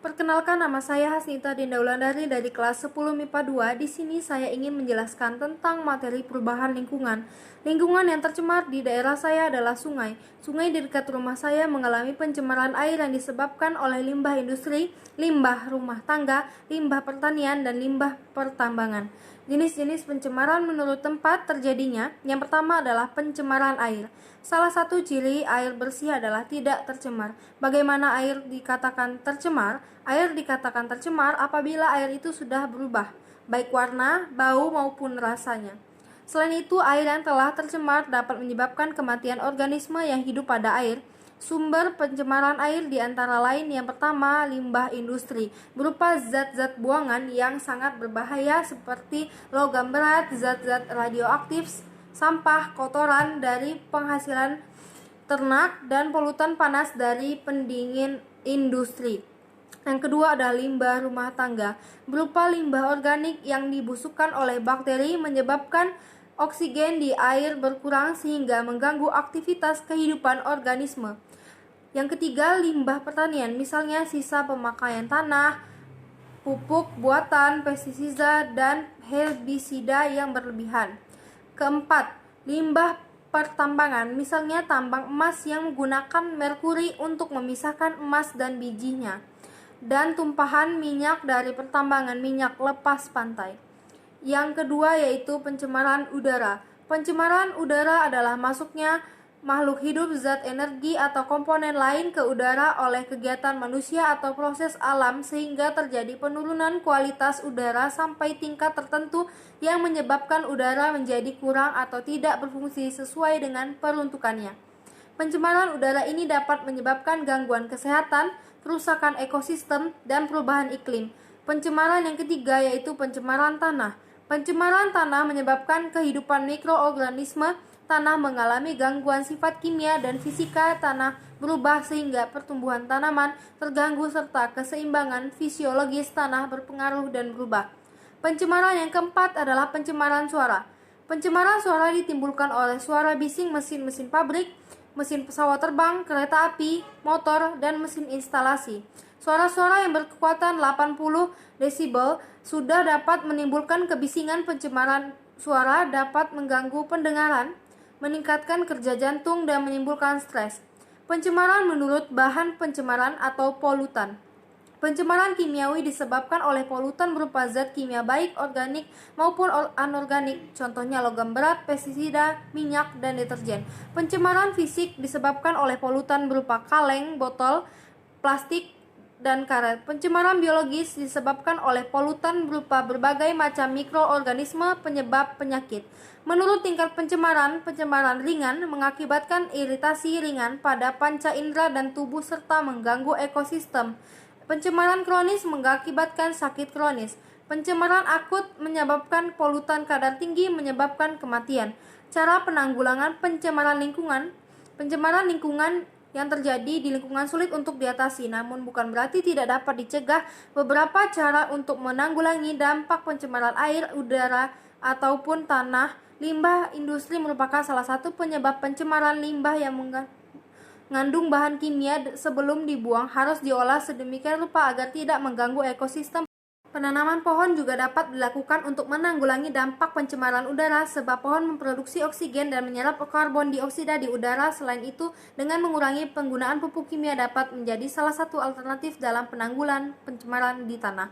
Perkenalkan, nama saya Hasnita Dinda Wulandari dari kelas 10 MIPA 2. Di sini saya ingin menjelaskan tentang materi perubahan lingkungan. Lingkungan yang tercemar di daerah saya adalah sungai. Sungai di dekat rumah saya mengalami pencemaran air yang disebabkan oleh limbah industri, limbah rumah tangga, limbah pertanian, dan limbah pertambangan. Jenis-jenis pencemaran menurut tempat terjadinya. Yang pertama adalah pencemaran air. Salah satu ciri air bersih adalah tidak tercemar. Bagaimana air dikatakan tercemar? Air dikatakan tercemar apabila air itu sudah berubah, baik warna, bau, maupun rasanya. Selain itu, air yang telah tercemar dapat menyebabkan kematian organisme yang hidup pada air. Sumber pencemaran air di antara lain yang pertama, limbah industri, berupa zat-zat buangan yang sangat berbahaya seperti logam berat, zat-zat radioaktif, sampah, kotoran dari penghasilan ternak, dan polutan panas dari pendingin industri. Yang kedua adalah limbah rumah tangga, berupa limbah organik yang dibusukkan oleh bakteri menyebabkan oksigen di air berkurang sehingga mengganggu aktivitas kehidupan organisme. Yang ketiga, limbah pertanian, misalnya sisa pemakaian tanah, pupuk buatan, pestisida, dan herbisida yang berlebihan. Keempat, limbah pertambangan, misalnya tambang emas yang menggunakan merkuri untuk memisahkan emas dan bijinya, dan tumpahan minyak dari pertambangan minyak lepas pantai. Yang kedua yaitu pencemaran udara. Pencemaran udara adalah masuknya makhluk hidup, zat energi, atau komponen lain ke udara oleh kegiatan manusia atau proses alam sehingga terjadi penurunan kualitas udara sampai tingkat tertentu yang menyebabkan udara menjadi kurang atau tidak berfungsi sesuai dengan peruntukannya. Pencemaran udara ini dapat menyebabkan gangguan kesehatan, kerusakan ekosistem, dan perubahan iklim. Pencemaran yang ketiga yaitu pencemaran tanah. Pencemaran tanah menyebabkan kehidupan mikroorganisme tanah mengalami gangguan sifat kimia dan fisika tanah berubah sehingga pertumbuhan tanaman terganggu serta keseimbangan fisiologis tanah berpengaruh dan berubah. Pencemaran yang keempat adalah pencemaran suara. Pencemaran suara ditimbulkan oleh suara bising mesin-mesin pabrik, mesin pesawat terbang, kereta api, motor, dan mesin instalasi. Suara-suara yang berkekuatan 80 desibel sudah dapat menimbulkan kebisingan. Pencemaran suara dapat mengganggu pendengaran, meningkatkan kerja jantung, dan menimbulkan stres. Pencemaran menurut bahan pencemaran atau polutan. Pencemaran kimiawi disebabkan oleh polutan berupa zat kimia baik organik maupun anorganik, contohnya logam berat, pestisida, minyak, dan deterjen. Pencemaran fisik disebabkan oleh polutan berupa kaleng, botol, plastik, dan karet. Pencemaran biologis disebabkan oleh polutan berupa berbagai macam mikroorganisme penyebab penyakit. Menurut tingkat pencemaran, pencemaran ringan mengakibatkan iritasi ringan pada panca indera dan tubuh serta mengganggu ekosistem. Pencemaran kronis mengakibatkan sakit kronis. Pencemaran akut menyebabkan polutan kadar tinggi menyebabkan kematian. Cara penanggulangan pencemaran lingkungan. Pencemaran lingkungan yang terjadi di lingkungan sulit untuk diatasi, namun bukan berarti tidak dapat dicegah. Beberapa cara untuk menanggulangi dampak pencemaran air, udara, ataupun tanah. Limbah industri merupakan salah satu penyebab pencemaran. Limbah yang mengandung bahan kimia sebelum dibuang harus diolah sedemikian rupa agar tidak mengganggu ekosistem. Penanaman pohon juga dapat dilakukan untuk menanggulangi dampak pencemaran udara, sebab pohon memproduksi oksigen dan menyerap karbon dioksida di udara. Selain itu, dengan mengurangi penggunaan pupuk kimia dapat menjadi salah satu alternatif dalam penanggulangan pencemaran di tanah.